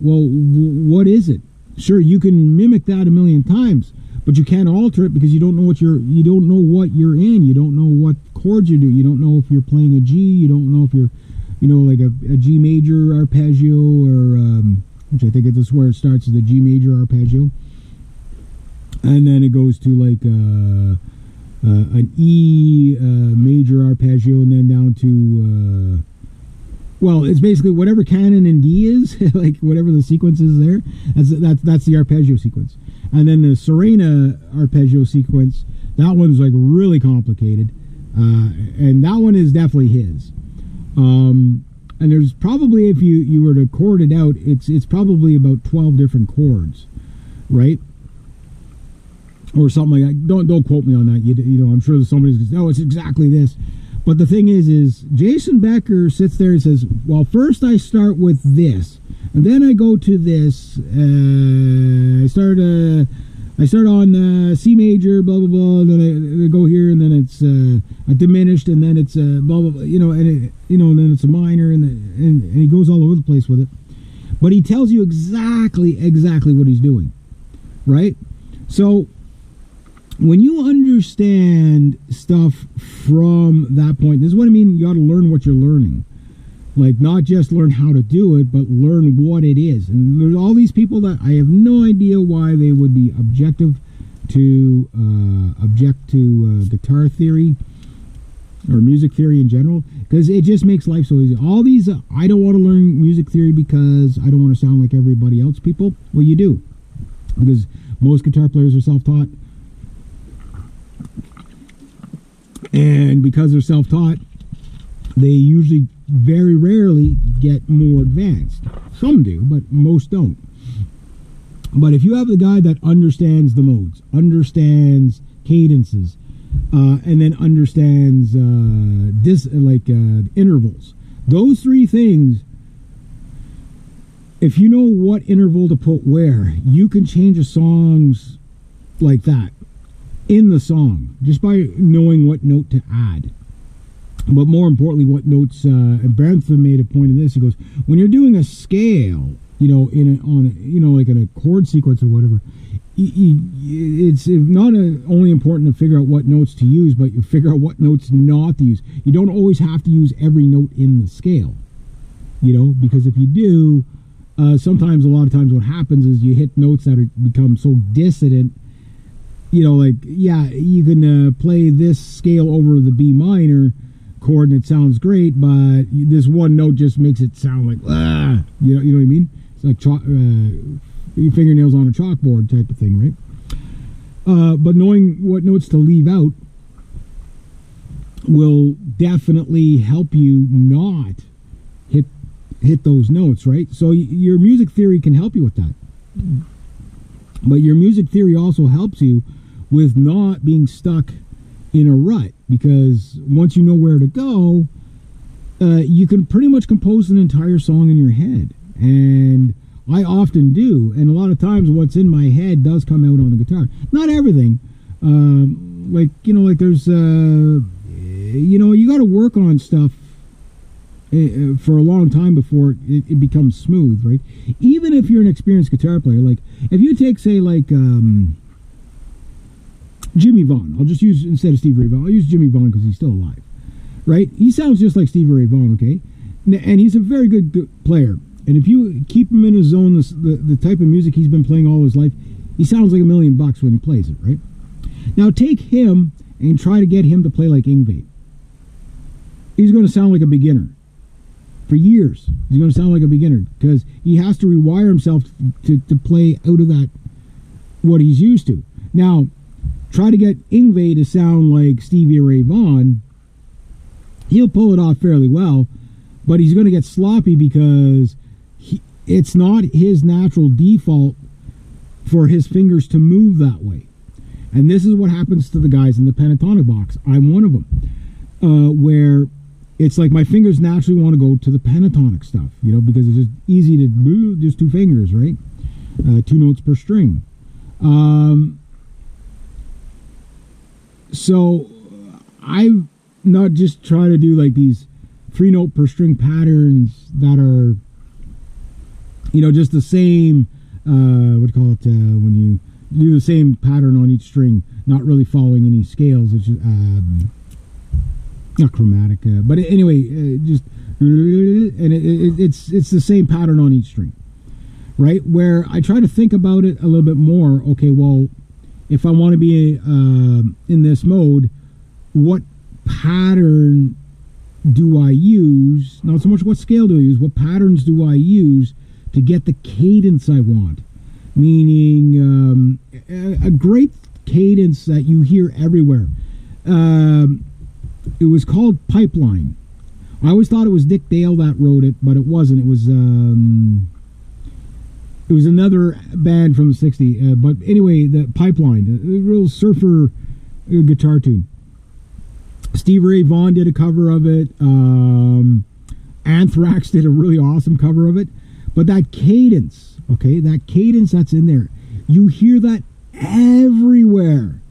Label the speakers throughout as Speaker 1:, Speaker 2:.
Speaker 1: well, what is it? Sure, you can mimic that a million times, but you can't alter it because you don't know what you're in. You don't know what chords you do. You don't know if you're playing a G. You don't know if you're, like a G major arpeggio or which I think is where it starts, is the G major arpeggio, and then it goes to like an E major arpeggio, and then down to well, it's basically whatever canon in D is, like whatever the sequence is there. That's the arpeggio sequence, and then the Serena arpeggio sequence. That one's like really complicated, and that one is definitely his. And there's probably, if you were to chord it out, it's probably about 12 different chords, right? Or something like that. Don't quote me on that. I'm sure somebody's going to say, no, it's exactly this. But the thing is Jason Becker sits there and says, well, first I start with this, and then I go to this. I start on C major, blah blah blah, and then I go here, and then it's a diminished, and then it's blah blah blah, and then it's a minor, and he goes all over the place with it. But he tells you exactly what he's doing, right? So when you understand stuff from that point, this is what I mean. You ought to learn what you're learning. Like, not just learn how to do it, but learn what it is. And there's all these people that I have no idea why they would be object to guitar theory or music theory in general, because it just makes life so easy. All these, I don't want to learn music theory because I don't want to sound like everybody else people. Well, you do, because most guitar players are self-taught. And because they're self-taught, they usually very rarely get more advanced. Some do, but most don't. But if you have the guy that understands the modes, understands cadences, and then understands intervals, those three things, if you know what interval to put where, you can change a song's like that in the song just by knowing what note to add. But more importantly, what notes, and Brantham made a point of this. He goes, when you're doing a scale, like in a chord sequence or whatever, it's not only important to figure out what notes to use, but you figure out what notes not to use. You don't always have to use every note in the scale, because if you do, a lot of times what happens is you hit notes that become so dissonant. You can play this scale over the B minor chord and it sounds great, but this one note just makes it sound like you know what I mean? It's like your fingernails on a chalkboard type of thing, right? But knowing what notes to leave out will definitely help you not hit those notes, right? So your music theory can help you with that, but your music theory also helps you with not being stuck in a rut, because once you know where to go, you can pretty much compose an entire song in your head, and I often do, and a lot of times what's in my head does come out on the guitar. Not everything, there's you got to work on stuff for a long time before it becomes smooth, right? Even if you're an experienced guitar player, like if you take, say, like Jimmy Vaughan. I'll just use, instead of Stevie Ray Vaughan, I'll use Jimmy Vaughan because he's still alive, right? He sounds just like Stevie Ray Vaughan, okay? And he's a very good player. And if you keep him in his zone, the type of music he's been playing all his life, he sounds like $1 million when he plays it, right? Now take him and try to get him to play like Yngwie. He's going to sound like a beginner. For years, he's going to sound like a beginner because he has to rewire himself to play out of that, what he's used to. Now, try to get Yngwie to sound like Stevie Ray Vaughan, he'll pull it off fairly well, but he's going to get sloppy because it's not his natural default for his fingers to move that way. And this is what happens to the guys in the pentatonic box. I'm one of them, where it's like my fingers naturally want to go to the pentatonic stuff, because it's just easy to move, just two fingers, right? 2 notes per string. So I've not just try to do like these 3 note per string patterns that are just the same, what do you call it, when you do the same pattern on each string, not really following any scales. It's just, not chromatic, but anyway, just, and it's the same pattern on each string, right? Where I try to think about it a little bit more. Okay, well, if I want to be in this mode, what pattern do I use? Not so much what scale do I use, what patterns do I use to get the cadence I want? Meaning a great cadence that you hear everywhere. It was called Pipeline. I always thought it was Dick Dale that wrote it, but it wasn't. It was another band from the '60s. But anyway, the Pipeline, a real surfer guitar tune. Stevie Ray Vaughan did a cover of it. Anthrax did a really awesome cover of it. But that cadence, okay, that cadence that's in there, you hear that everywhere.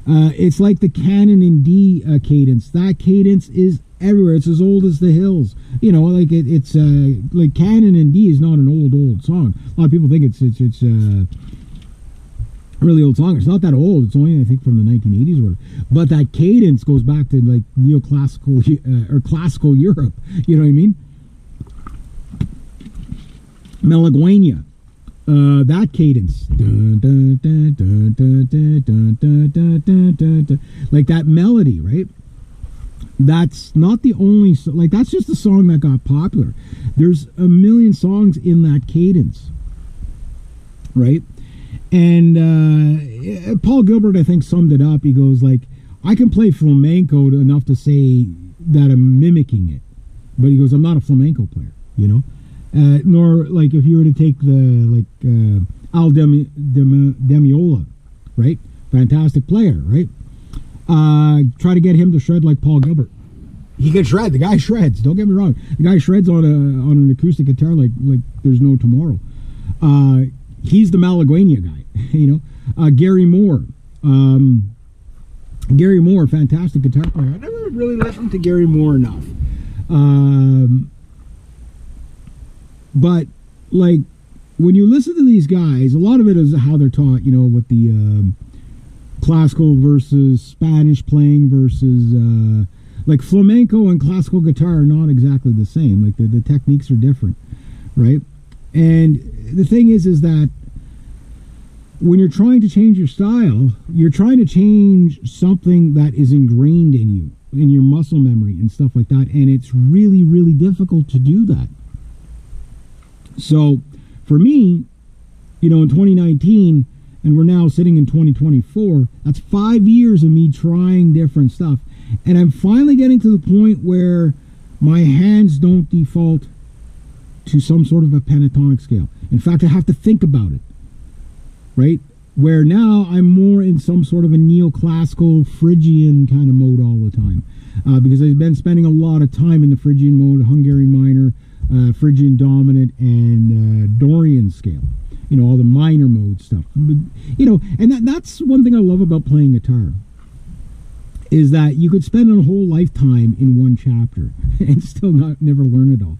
Speaker 1: It's like the Canon in D cadence. That cadence is everywhere. It's as old as the hills. Like it's like Canon in D is not an old song. A lot of people think it's a really old song. It's not that old. It's only, I think, from the 1980s or whatever. But that cadence goes back to like neoclassical or classical Europe. You know what I mean? Malaguena. That cadence, like that melody, right? That's not the only, like, that's just the song that got popular. There's a million songs in that cadence, right? And Paul Gilbert, I think, summed it up. He goes like, I can play flamenco enough to say that I'm mimicking it, but he goes, I'm not a flamenco player, nor, like, if you were to take Al Demiola, right? Fantastic player, right? Try to get him to shred like Paul Gilbert. He can shred. The guy shreds. Don't get me wrong. The guy shreds on an acoustic guitar like there's no tomorrow. He's the Malaguena guy, Gary Moore. Gary Moore, fantastic guitar player. I never really listened to Gary Moore enough. But, like, when you listen to these guys, a lot of it is how they're taught, with the classical versus Spanish playing versus, like, flamenco and classical guitar are not exactly the same. Like, the techniques are different, right? And the thing is that when you're trying to change your style, you're trying to change something that is ingrained in you, in your muscle memory and stuff like that. And it's really, really difficult to do that. So, for me, in 2019, and we're now sitting in 2024, that's 5 years of me trying different stuff. And I'm finally getting to the point where my hands don't default to some sort of a pentatonic scale. In fact, I have to think about it, right? Where now I'm more in some sort of a neoclassical Phrygian kind of mode all the time. Because I've been spending a lot of time in the Phrygian mode, Hungarian minor, Phrygian dominant, and Dorian scale. All the minor mode stuff. And that's one thing I love about playing guitar, is that you could spend a whole lifetime in one chapter and still never learn it all.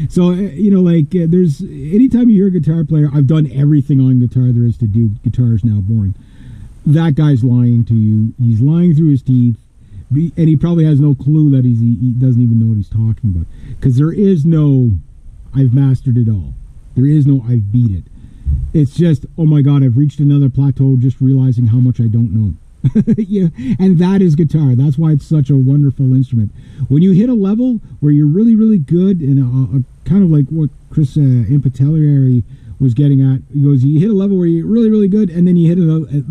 Speaker 1: So, there's, anytime you hear a guitar player, I've done everything on guitar there is to do, guitar is now boring. That guy's lying to you. He's lying through his teeth. And he probably has no clue that he doesn't even know what he's talking about. Because there is no, I've mastered it all. There is no, I've beat it. It's just, oh my God, I've reached another plateau just realizing how much I don't know. Yeah, and that is guitar. That's why it's such a wonderful instrument. When you hit a level where you're really, really good, and kind of like what Chris Impatellieri was getting at, he goes, you hit a level where you're really, really good, and then you hit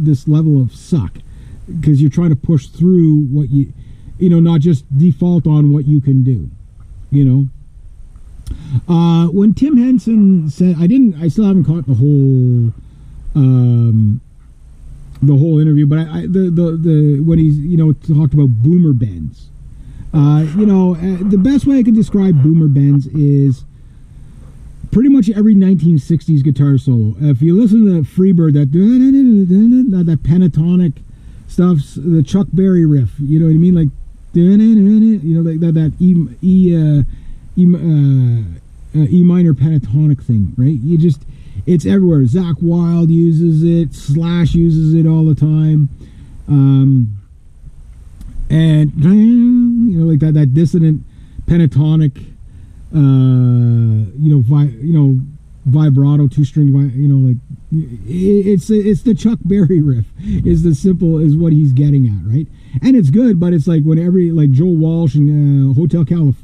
Speaker 1: this level of suck. Because you're trying to push through what not just default on what you can do, When Tim Henson said, I still haven't caught the whole interview, but when he's, talked about boomer bends, the best way I can describe boomer bends is pretty much every 1960s guitar solo. If you listen to Freebird, that pentatonic stuff, the Chuck Berry riff, you know what I mean? Like, like that E minor pentatonic thing, right? It's everywhere. Zach Wilde uses it. Slash uses it all the time. And like that dissonant pentatonic, vibrato, two-string, like it's the Chuck Berry riff is what he's getting at, right? And it's good, but it's like when like Joe Walsh and Hotel California